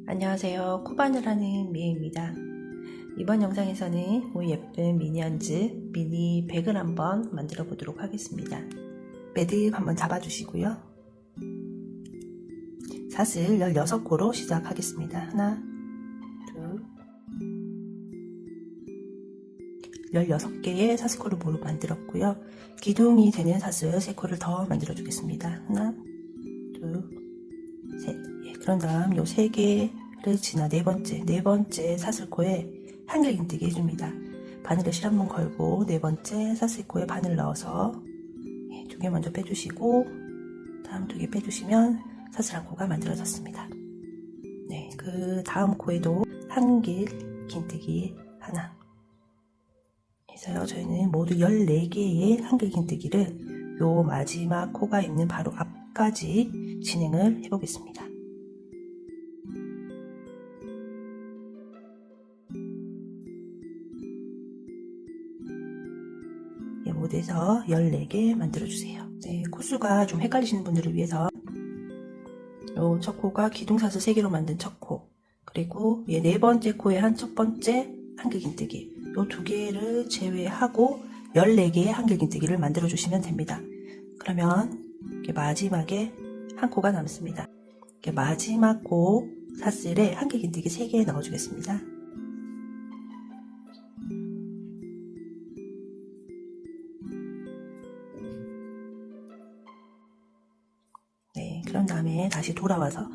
안녕하세요. 코바늘 하는 미애입니다. 이번 영상에서는 이 예쁜 미니언즈 미니 백을 한번 만들어 보도록 하겠습니다. 매듭 한번 잡아주시고요. 사슬 16코로 시작하겠습니다. 하나, 둘, 16개의 사슬코를 모두 만들었고요. 기둥이 되는 사슬 3코를 더 만들어 주겠습니다. 하나, 둘, 셋. 그런 다음 요 3개를 지나 네 번째 사슬코에 한길긴뜨기 해줍니다. 바늘에 실 한번 걸고 네 번째 사슬코에 바늘 넣어서 2개 먼저 빼주시고 다음 2개 빼주시면 사슬 한 코가 만들어졌습니다. 네, 그 다음 코에도 한길긴뜨기 하나 해서요. 저희는 모두 14개의 한길긴뜨기를 요 마지막 코가 있는 바로 앞까지 진행을 해보겠습니다. 모두에서 14개 만들어주세요. 네, 코수가 좀 헷갈리시는 분들을 위해서 요 첫 코가 기둥사슬 3개로 만든 첫 코, 그리고 네 번째 코에 한 첫 번째 한길긴뜨기, 요 2개를 제외하고 14개의 한길긴뜨기를 만들어 주시면 됩니다. 그러면 마지막에 한 코가 남습니다. 마지막 코 사슬에 한길긴뜨기 3개 넣어 주겠습니다. 네, 그런 다음에 다시 돌아와서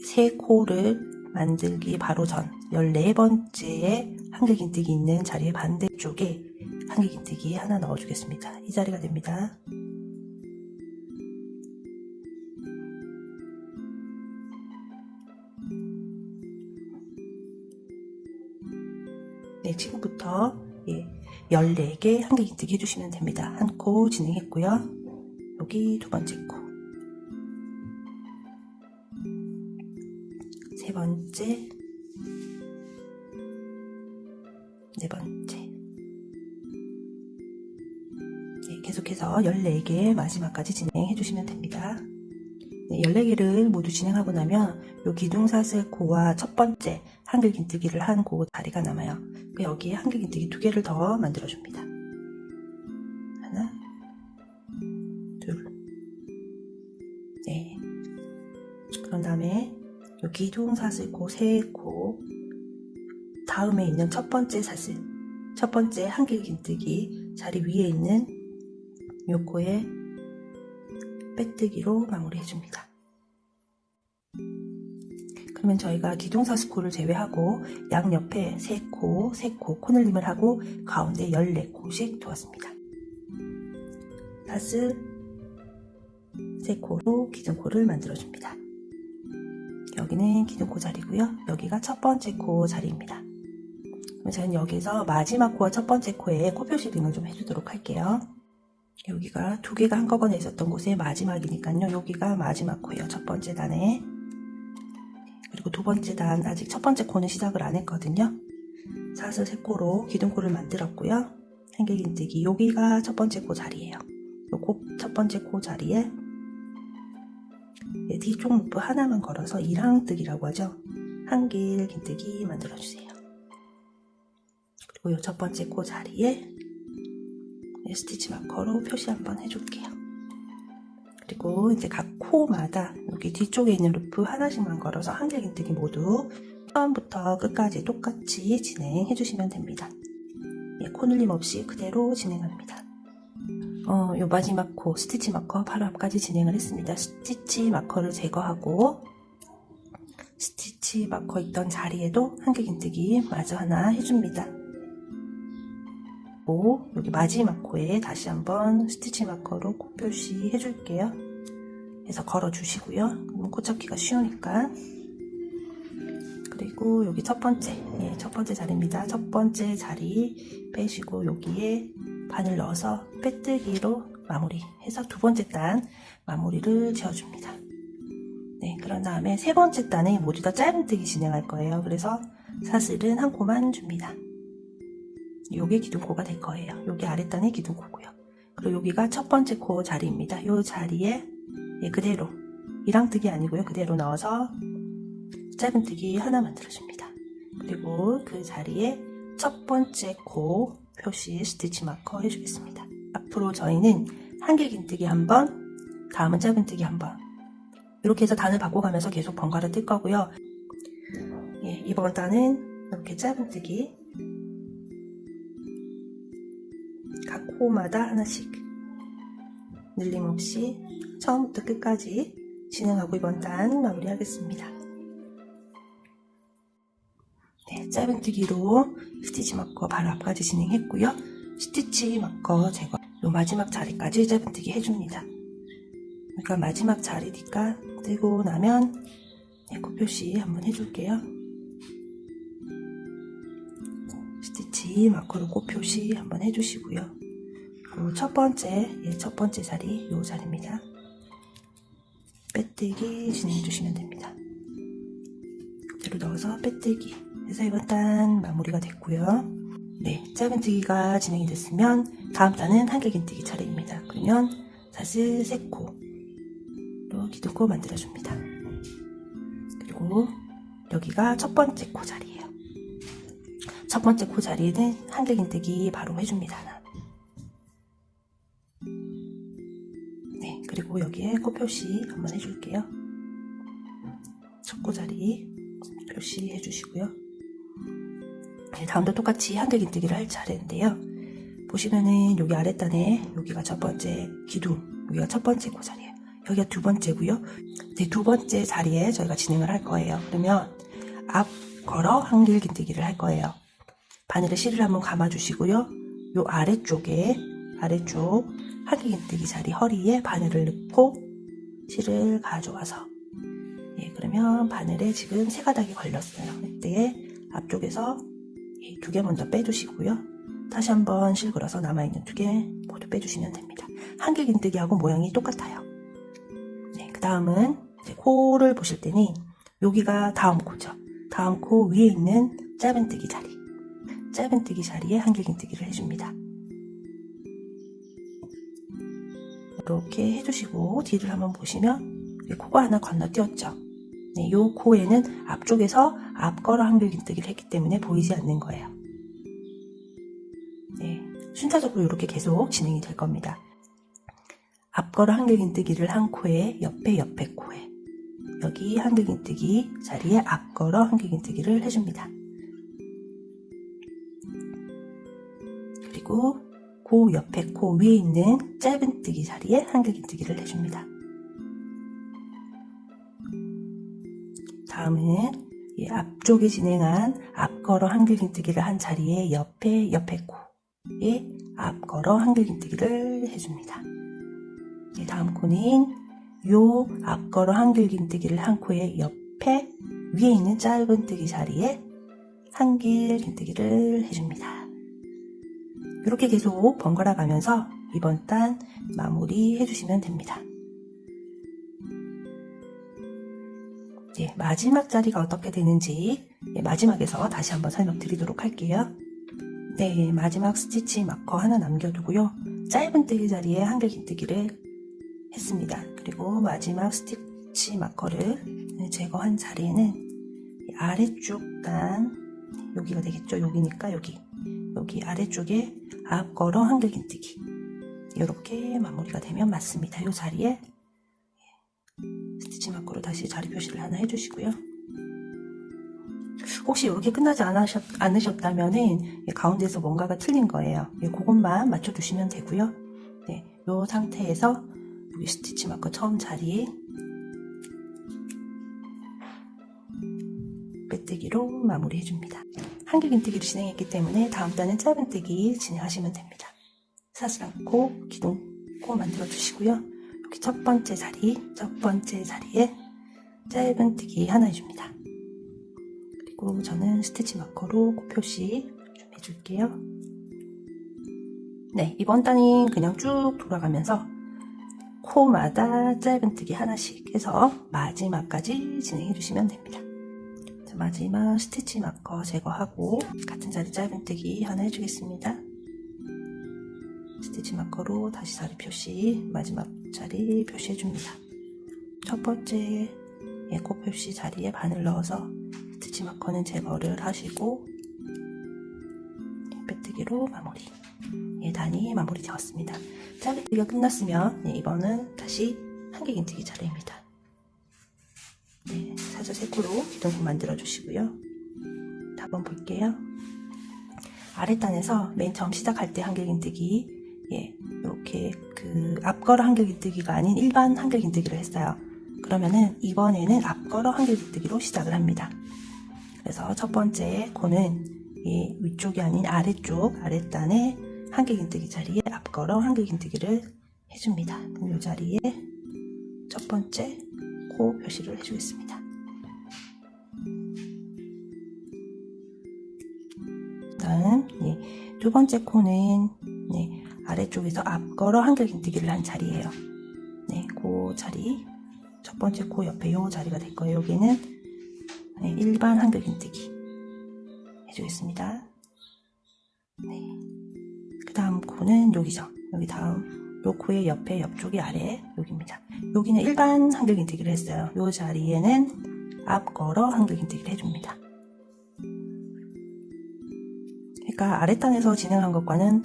3코를 만들기 바로 전 14번째에 한길긴뜨기 있는 자리의 반대쪽에 한길긴뜨기 하나 넣어 주겠습니다. 이 자리가 됩니다. 네, 지금부터 14개 한길긴뜨기 해주시면 됩니다. 한 코 진행했고요. 여기 두 번째 코, 세 번째, 네 번째. 네, 계속해서 14개 마지막까지 진행해 주시면 됩니다. 네, 14개를 모두 진행하고 나면 요 기둥사슬 코와 첫 번째 한길긴뜨기를 한 그 자리가 남아요. 여기에 한길긴뜨기 2개를 더 만들어 줍니다. 하나, 둘, 네. 그런 다음에 요 기둥사슬코 3코 다음에 있는 첫 번째 사슬, 첫 번째 한길긴뜨기 자리 위에 있는 요 코에 빼뜨기로 마무리해 줍니다. 그러면 저희가 기둥사슬코를 제외하고 양옆에 3코 코늘림을 하고 가운데 14코씩 두었습니다. 사슬 3코로 기둥코를 만들어 줍니다. 여기는 기둥코 자리고요. 여기가 첫 번째 코 자리입니다. 그럼 저는 여기서 마지막 코와 첫 번째 코에 코 표시등을 좀 해주도록 할게요. 여기가 2개가 한꺼번에 있었던 곳의 마지막이니까요. 여기가 마지막 코예요. 첫 번째 단에. 그리고 두 번째 단, 아직 첫 번째 코는 시작을 안 했거든요. 사슬 3코로 기둥코를 만들었고요. 한길긴뜨기, 여기가 첫 번째 코 자리예요. 요 첫 번째 코 자리에 뒤쪽 루프 하나만 걸어서 1항뜨기라고 하죠. 한길긴뜨기 만들어주세요. 그리고 요 첫 번째 코 자리에 스티치 마커로 표시 한번 해줄게요. 그리고 이제 각 코마다 여기 뒤쪽에 있는 루프 하나씩만 걸어서 한길긴뜨기 모두 처음부터 끝까지 똑같이 진행해 주시면 됩니다. 코늘림 없이 그대로 진행합니다. 요 마지막 코 스티치 마커 바로 앞까지 진행을 했습니다. 스티치 마커를 제거하고 스티치 마커 있던 자리에도 한길긴뜨기 마저 하나 해줍니다. 여기 마지막 코에 다시 한번 스티치 마커로 코 표시 해줄게요. 해서 걸어주시고요. 그러면 코 찾기가 쉬우니까. 그리고 여기 첫 번째 자리입니다. 첫 번째 자리 빼시고 여기에 바늘 넣어서 빼뜨기로 마무리해서 두 번째 단 마무리를 지어줍니다. 네, 그런 다음에 세 번째 단에 모두 다 짧은뜨기 진행할 거예요. 그래서 사슬은 한 코만 줍니다. 요게 기둥코가 될 거예요. 요게 아랫단의 기둥코고요. 그리고 여기가 첫 번째 코 자리입니다. 요 자리에 그대로 1항뜨기 아니고요. 그대로 넣어서 짧은뜨기 하나 만들어줍니다. 그리고 그 자리에 첫 번째 코 표시 스티치 마커 해주겠습니다. 앞으로 저희는 한길긴뜨기 한번, 다음은 짧은뜨기 한번, 이렇게 해서 단을 바꿔가면서 계속 번갈아 뜰 거고요. 예, 이번 단은 이렇게 짧은뜨기 각 코마다 하나씩 늘림없이 처음부터 끝까지 진행하고 이번 단 마무리하겠습니다. 네, 짧은뜨기로 스티치 마커 바로 앞까지 진행했고요. 스티치 마커 제거, 요 마지막 자리까지 짧은뜨기 해줍니다. 그러니까 마지막 자리니까 뜨고 나면 네, 코 표시 한번 해줄게요. 스티치 마커로 코 표시 한번 해주시고요. 그리고 첫 번째 자리, 요 자리입니다. 빼뜨기 진행해 주시면 됩니다. 그대로 넣어서 빼뜨기 해서 이번 단 마무리가 됐고요. 네, 짧은뜨기가 진행이 됐으면 다음 단은 한길긴뜨기 차례입니다. 그러면 사슬 3코로 기둥코 만들어줍니다. 그리고 여기가 첫 번째 코 자리예요. 첫 번째 코 자리에는 한길긴뜨기 바로 해줍니다. 네, 그리고 여기에 코 표시 한번 해줄게요. 첫 코 자리 표시해 주시고요. 네, 다음도 똑같이 한길긴뜨기를 할 차례인데요. 보시면은 여기 아랫단에 여기가 첫 번째 기둥, 여기가 첫 번째 코 자리예요. 여기가 두 번째고요. 네, 두 번째 자리에 저희가 진행을 할 거예요. 그러면 앞 걸어 한길긴뜨기를 할 거예요. 바늘에 실을 한번 감아주시고요. 요 아래쪽 한길긴뜨기 자리 허리에 바늘을 넣고 실을 가져와서, 예, 그러면 바늘에 지금 3가닥이 걸렸어요. 이때 앞쪽에서 2개 먼저 빼주시고요. 다시 한번 실 걸어서 남아있는 2개 모두 빼주시면 됩니다. 한길긴뜨기하고 모양이 똑같아요. 네, 그 다음은 코를 보실 때는 여기가 다음 코죠. 다음 코 위에 있는 짧은뜨기 자리, 짧은뜨기 자리에 한길긴뜨기를 해줍니다. 이렇게 해주시고 뒤를 한번 보시면 코가 하나 건너뛰었죠. 네, 요 코에는 앞쪽에서 앞걸어 한길긴뜨기를 했기 때문에 보이지 않는 거예요. 네, 순차적으로 이렇게 계속 진행이 될 겁니다. 앞걸어 한길긴뜨기를 한 코에 옆에 코에 여기 한길긴뜨기 자리에 앞걸어 한길긴뜨기를 해줍니다. 그리고 그 옆에 코 위에 있는 짧은뜨기 자리에 한길긴뜨기를 해줍니다. 다음은 이 앞쪽에 진행한 앞걸어 한길긴뜨기를 한 자리에 옆에 코에 앞걸어 한길긴뜨기를 해줍니다. 다음 코는 요 앞걸어 한길긴뜨기를 한 코에 옆에 위에 있는 짧은뜨기 자리에 한길긴뜨기를 해줍니다. 이렇게 계속 번갈아 가면서 이번 단 마무리 해주시면 됩니다. 예, 마지막 자리가 어떻게 되는지 마지막에서 다시 한번 설명드리도록 할게요. 네, 마지막 스티치 마커 하나 남겨두고요. 짧은뜨기 자리에 한길긴뜨기를 했습니다. 그리고 마지막 스티치 마커를 제거한 자리에는 아래쪽 단, 여기가 되겠죠? 여기니까 여기 아래쪽에 앞걸어 한길긴뜨기, 이렇게 마무리가 되면 맞습니다. 이 자리에 스티치 마커로 다시 자리 표시를 하나 해주시고요. 혹시 이렇게 끝나지 않으셨다면은 가운데에서 뭔가가 틀린 거예요. 그것만 맞춰주시면 되고요. 네, 이 상태에서 여기 스티치 마커 처음 자리 빼뜨기로 마무리 해줍니다. 한길긴뜨기를 진행했기 때문에 다음 단은 짧은뜨기 진행하시면 됩니다. 사슬 않고 기둥 코 만들어 주시고요. 여기 첫 번째 자리에 짧은뜨기 하나 해줍니다. 그리고 저는 스티치 마커로 코 표시 좀 해줄게요. 네, 이번 단은 그냥 쭉 돌아가면서 코마다 짧은뜨기 하나씩 해서 마지막까지 진행해 주시면 됩니다. 자, 마지막 스티치 마커 제거하고 같은 자리 짧은뜨기 하나 해주겠습니다. 스티치 마커로 다시 자리 표시, 마지막 자리 표시해 줍니다. 첫 번째 코 표시 자리에 바늘 넣어서 스티치 마커는 제거를 하시고 빼뜨기로 마무리. 예, 단이 마무리 되었습니다. 짜배기가 끝났으면 이번은 다시 한길긴뜨기 차례입니다. 네, 사슬 3코로 기둥 만들어 주시고요. 한번 볼게요. 아랫단에서 맨 처음 시작할 때 한길긴뜨기, 예, 이렇게 그 앞걸어 한길긴뜨기가 아닌 일반 한길긴뜨기를 했어요. 그러면은 이번에는 앞걸어 한길긴뜨기로 시작을 합니다. 그래서 첫 번째 코는 이 위쪽이 아닌 아래쪽 아랫단에 한길긴뜨기 자리에 앞걸어 한길긴뜨기를 해줍니다. 그럼 이 자리에 첫 번째 코 표시를 해주겠습니다. 다음 두 번째 코는 아래쪽에서 앞걸어 한길긴뜨기를 한 자리예요. 그 자리 첫 번째 코 옆에 요 자리가 될 거예요. 여기는 일반 한길긴뜨기 해주겠습니다. 그 다음 코는 여기죠. 여기 다음 요 코의 옆에 옆쪽이 아래 여기입니다. 여기는 일반 한길긴뜨기를 했어요. 요 자리에는 앞걸어 한길긴뜨기를 해줍니다. 그러니까 아랫단에서 진행한 것과는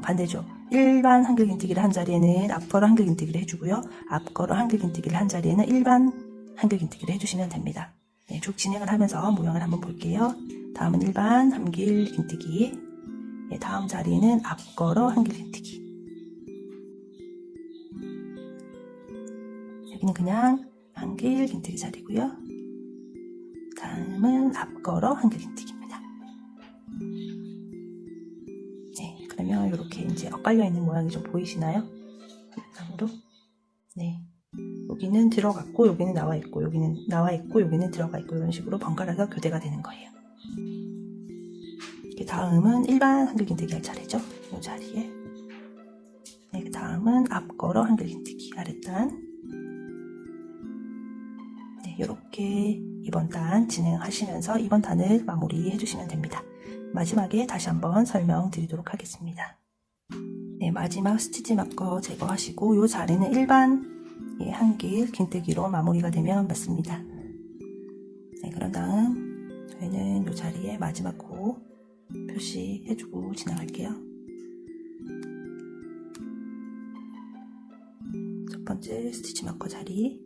반대죠. 일반 한길긴뜨기를 한 자리에는 앞걸어 한길긴뜨기를 해주고요. 앞걸어 한길긴뜨기를 한 자리에는 일반 한길긴뜨기를 해주시면 됩니다. 쭉 진행을 하면서 모양을 한번 볼게요. 다음은 일반 한길긴뜨기, 다음 자리는 앞걸어 한길긴뜨기. 여기는 그냥 한길긴뜨기 자리고요. 다음은 앞걸어 한길긴뜨기입니다. 그러면 이렇게 이제 엇갈려 있는 모양이 좀 보이시나요? 영상으로. 여기는 들어갔고 여기는 나와 있고 여기는 나와 있고 여기는 들어가 있고 이런 식으로 번갈아서 교대가 되는 거예요. 다음은 일반 한길긴뜨기 할 차례죠. 이 자리에. 그 다음은 앞걸어 한길긴뜨기 아랫단. 이렇게 이번 단 진행하시면서 이번 단을 마무리해 주시면 됩니다. 마지막에 다시 한번 설명드리도록 하겠습니다. 마지막 스티치 마커 제거하시고 이 자리는 일반 한길긴뜨기로 마무리가 되면 맞습니다. 그런 다음 저희는 이 자리에 마지막 코 표시해주고 지나갈게요. 첫 번째 스티치 마커 자리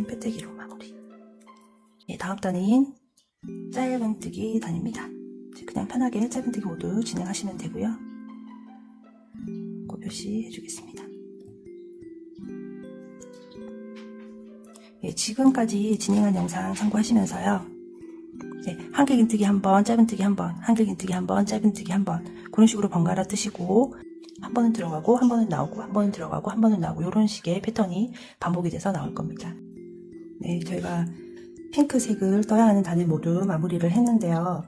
빼뜨기로 마무리. 다음 단인 짧은뜨기 단입니다. 그냥 편하게 짧은뜨기 모두 진행하시면 되고요. 그 표시 해주겠습니다. 지금까지 진행한 영상 참고하시면서요. 한길긴뜨기 한번, 짧은뜨기 한번, 한길긴뜨기 한번, 짧은뜨기 한번 그런 식으로 번갈아 뜨시고 한 번은 들어가고 한 번은 나오고 한 번은 들어가고 한 번은 나오고 이런 식의 패턴이 반복이 돼서 나올 겁니다. 저희가 핑크색을 떠야 하는 단을 모두 마무리를 했는데요.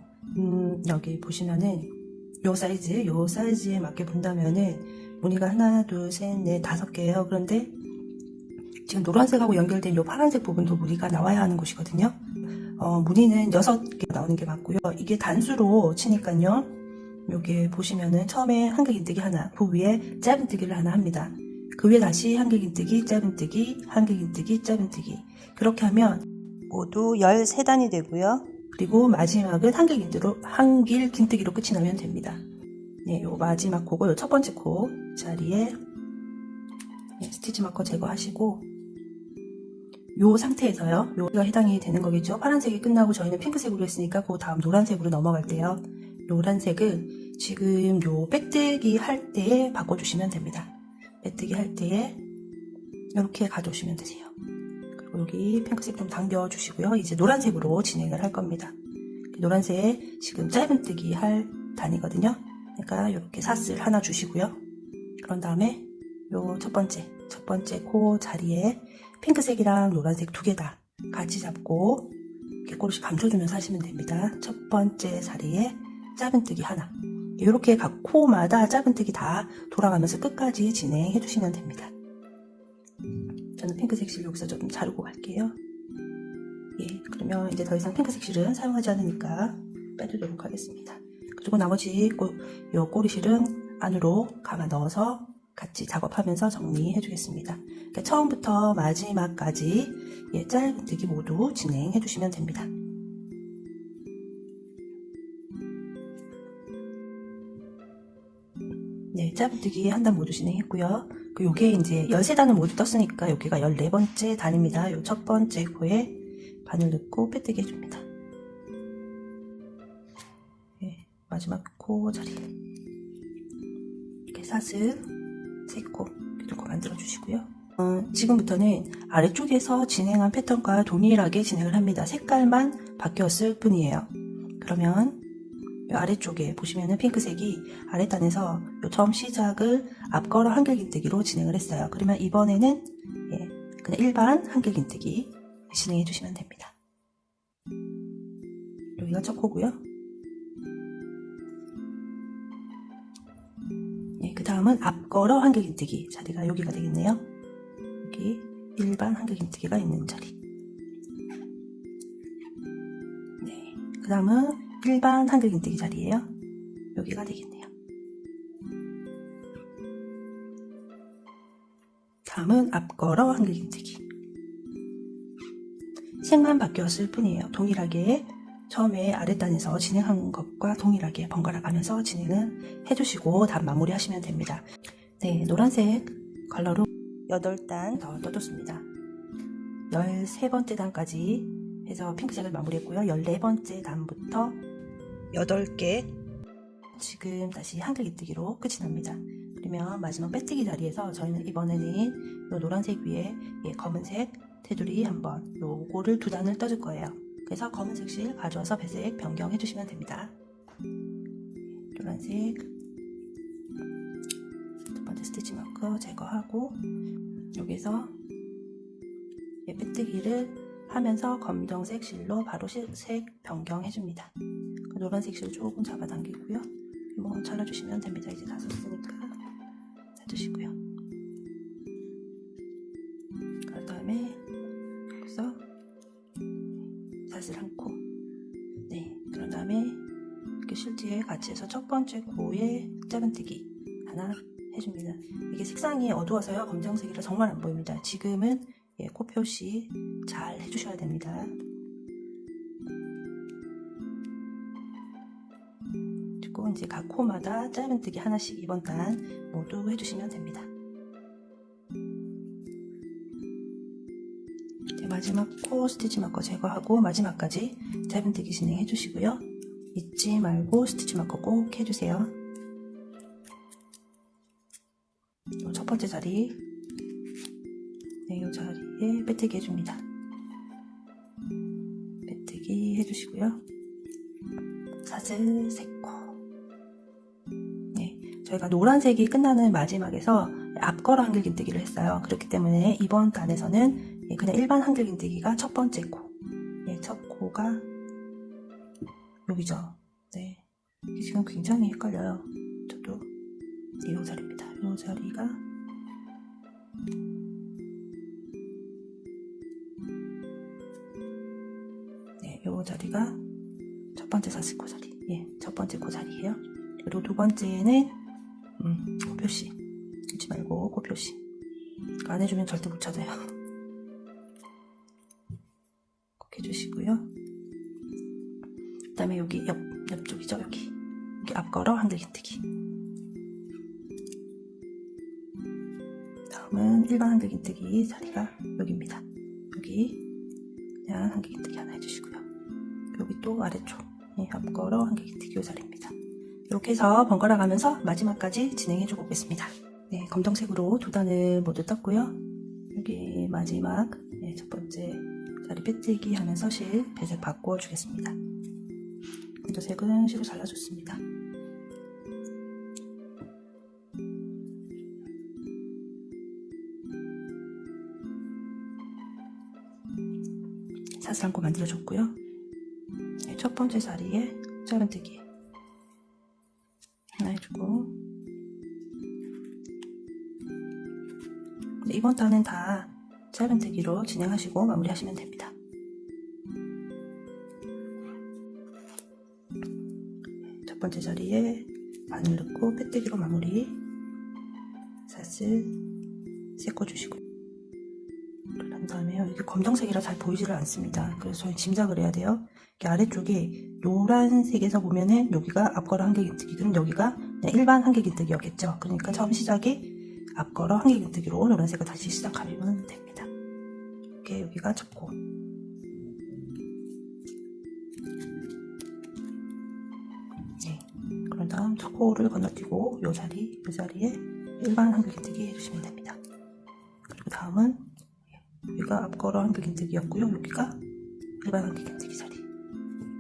여기 보시면은 요 사이즈에 맞게 본다면은 무늬가 하나, 둘, 셋, 넷, 5개예요. 그런데 지금 노란색하고 연결된 요 파란색 부분도 무늬가 나와야 하는 곳이거든요. 무늬는 6개 나오는 게 맞고요. 이게 단수로 치니까요. 여기 보시면은 처음에 한길긴뜨기 하나, 그 위에 짧은뜨기를 하나 합니다. 그 위에 다시 한길긴뜨기, 짧은뜨기, 한길긴뜨기, 짧은뜨기. 그렇게 하면 모두 13단이 되고요. 그리고 마지막은 한길긴뜨기로 끝이 나면 됩니다. 요 마지막 코고 요 첫 번째 코 자리에 스티치 마커 제거하시고 요 상태에서요. 요가 해당이 되는 거겠죠. 파란색이 끝나고 저희는 핑크색으로 했으니까 그 다음 노란색으로 넘어갈 때요. 노란색은 지금 요 빼뜨기 할 때에 바꿔주시면 됩니다. 빼뜨기 할 때에 이렇게 가져오시면 되세요. 그리고 여기 핑크색 좀 당겨주시고요. 이제 노란색으로 진행을 할 겁니다. 노란색 지금 짧은뜨기 할 단이거든요. 그러니까 이렇게 사슬 하나 주시고요. 그런 다음에 요 첫 번째 코 자리에 핑크색이랑 노란색 2개 다 같이 잡고 이렇게 꼬르시 감춰주면서 하시면 됩니다. 첫 번째 자리에 짧은뜨기 하나. 이렇게 각 코마다 짧은뜨기 다 돌아가면서 끝까지 진행해 주시면 됩니다. 저는 핑크색 실 여기서 좀 자르고 갈게요. 그러면 이제 더 이상 핑크색 실은 사용하지 않으니까 빼두도록 하겠습니다. 그리고 나머지 요 꼬리실은 안으로 감아 넣어서 같이 작업하면서 정리해 주겠습니다. 그러니까 처음부터 마지막까지 짧은뜨기 모두 진행해 주시면 됩니다. 네, 짧은뜨기 한 단 모두 진행했고요. 요게 이제 13단을 모두 떴으니까 여기가 14번째 단입니다. 요 첫 번째 코에 바늘 넣고 빼뜨기 해줍니다. 네, 마지막 코 자리. 이렇게 사슬 3코 이렇게 만들어 주시고요. 지금부터는 아래쪽에서 진행한 패턴과 동일하게 진행을 합니다. 색깔만 바뀌었을 뿐이에요. 그러면 이 아래쪽에 보시면은 핑크색이 아랫단에서 처음 시작을 앞걸어 한길긴뜨기로 진행을 했어요. 그러면 이번에는 그냥 일반 한길긴뜨기 진행해 주시면 됩니다. 여기가 첫 코고요. 그 다음은 앞걸어 한길긴뜨기 자리가 여기가 되겠네요. 여기 일반 한길긴뜨기가 있는 자리. 네, 그 다음은 일반 한길긴뜨기 자리예요. 여기가 되겠네요. 다음은 앞걸어 한길긴뜨기. 색만 바뀌었을 뿐이에요. 동일하게 처음에 아랫단에서 진행한 것과 동일하게 번갈아 가면서 진행을 해주시고 단 마무리 하시면 됩니다. 네, 노란색 컬러로 8단 더 떠줬습니다. 13번째 단까지 해서 핑크색을 마무리했고요. 14번째 단부터 8개 지금 다시 한길긴뜨기로 끝이 납니다. 그러면 마지막 빼뜨기 자리에서 저희는 이번에는 이 노란색 위에 검은색 테두리 한번 요거를 2단을 떠줄 거예요. 그래서 검은색 실 가져와서 배색 변경해 주시면 됩니다. 노란색 첫 번째 스티치 마커 제거하고 여기서 빼뜨기를 하면서 검정색 실로 바로 색 변경해 줍니다. 노란색 실 조금 잡아당기고요. 뭐 잘라주시면 됩니다. 이제 다 썼으니까 놔두시고요. 그 다음에 여기서 사슬 한 코. 네, 그런 다음에 이렇게 실뒤에 같이 해서 첫 번째 코에 짧은뜨기 하나 해줍니다. 이게 색상이 어두워서요. 검정색이라 정말 안 보입니다. 지금은 코 표시 잘 해주셔야 됩니다. 그리고 이제 각 코마다 짧은뜨기 하나씩 이번 단 모두 해주시면 됩니다. 마지막 코 스티치 마커 제거하고 마지막까지 짧은뜨기 진행해 주시고요. 잊지 말고 스티치 마커 꼭 해주세요. 첫 번째 자리, 네, 이 자리에 빼뜨기 해줍니다. 빼뜨기 해주시고요. 사슬 3코. 네, 저희가 노란색이 끝나는 마지막에서 앞걸어 한길긴뜨기를 했어요. 그렇기 때문에 이번 단에서는 그냥 일반 한길긴뜨기가 첫 번째 코. 네, 첫 코가 여기죠. 네, 이게 지금 굉장히 헷갈려요. 저도 이 자리입니다. 이 자리가 네, 이 자리가 첫 번째 사슬 코 자리. 예, 첫 번째 코 자리예요. 그리고 두 번째는 코 표시. 잊지 말고 코 표시. 안 해주면 절대 못 찾아요. 꼭 해주시고요. 그 다음에 여기 옆쪽이죠. 여기 앞걸어 한길긴뜨기. 다음은 일반 한길긴뜨기 자리가 여기입니다. 여기 그냥 한길긴뜨기 하나 해주시고요. 여기 또 아래쪽 앞걸어 한길긴뜨기 이 자리입니다. 이렇게 해서 번갈아 가면서 마지막까지 진행해주고 오겠습니다. 네, 검정색으로 2단을 모두 떴고요. 여기 마지막 첫 번째 자리 빼뜨기 하면서 실 배색 바꿔주겠습니다. 검정색은 실을 잘라줬습니다. 사슬 한 코 만들어줬고요. 네, 첫 번째 자리에 짧은뜨기 하나 해주고 이번 단은 다 짧은뜨기로 진행하시고 마무리하시면 됩니다. 첫 번째 자리에 바늘 넣고 빼뜨기로 마무리. 사슬 비스 섞어주시고, 그런 다음에 여기 검정색이라 잘 보이지를 않습니다. 그래서 저희 짐작을 해야 돼요. 이렇게 아래쪽에 노란색에서 보면은 여기가 앞걸어 한길긴뜨기, 그럼 여기가 그냥 일반 한길긴뜨기였겠죠. 그러니까 처음 시작에 앞걸어 한길긴뜨기로 노란색을 다시 시작하면 됩니다. 이렇게 여기가 첫 코. 네. 그런 다음 첫 코를 건너뛰고 요 자리에 일반 한길긴뜨기 해주시면 됩니다. 그리고 다음은 여기가 앞걸어 한길긴뜨기였고요. 여기가 일반 한길긴뜨기 자리.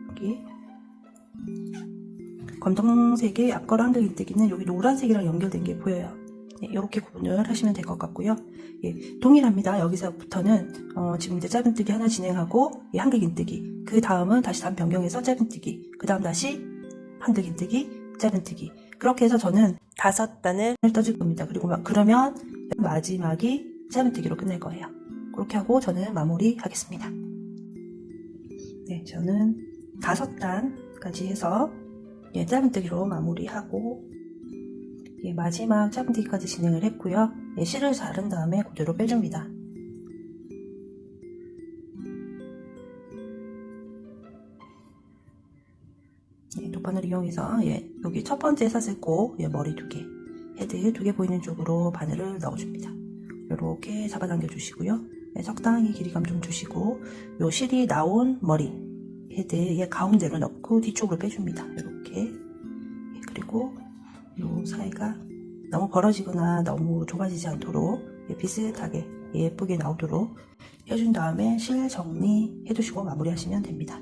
여기 검정색의 앞걸어 한길긴뜨기는 여기 노란색이랑 연결된 게 보여요. 네, 이렇게 구분을 하시면 될 것 같고요. 예, 동일합니다. 여기서부터는 지금 이제 짧은뜨기 하나 진행하고 예, 한길긴뜨기, 그 다음은 다시 단 변경해서 짧은뜨기, 그 다음 다시 한길긴뜨기, 짧은뜨기, 그렇게 해서 저는 5단을 떠줄 겁니다. 그리고 그러면 마지막이 짧은뜨기로 끝낼 거예요. 그렇게 하고 저는 마무리 하겠습니다. 네, 저는 5단까지 해서 예, 짧은뜨기로 마무리하고 예, 마지막 짧은뜨기까지 진행을 했고요. 예, 실을 자른 다음에 그대로 빼줍니다. 예, 도판을 이용해서 예, 여기 첫 번째 사슬코 예, 머리 2개, 헤드 2개 보이는 쪽으로 바늘을 넣어줍니다. 이렇게 잡아당겨 주시고요. 예, 적당히 길이감 좀 주시고 요 실이 나온 머리 헤드의 가운데로 넣고 뒤쪽으로 빼줍니다. 이렇게. 예, 그리고 요 사이가 너무 벌어지거나 너무 좁아지지 않도록 예, 비슷하게 예쁘게 나오도록 해준 다음에 실 정리해 두시고 마무리 하시면 됩니다.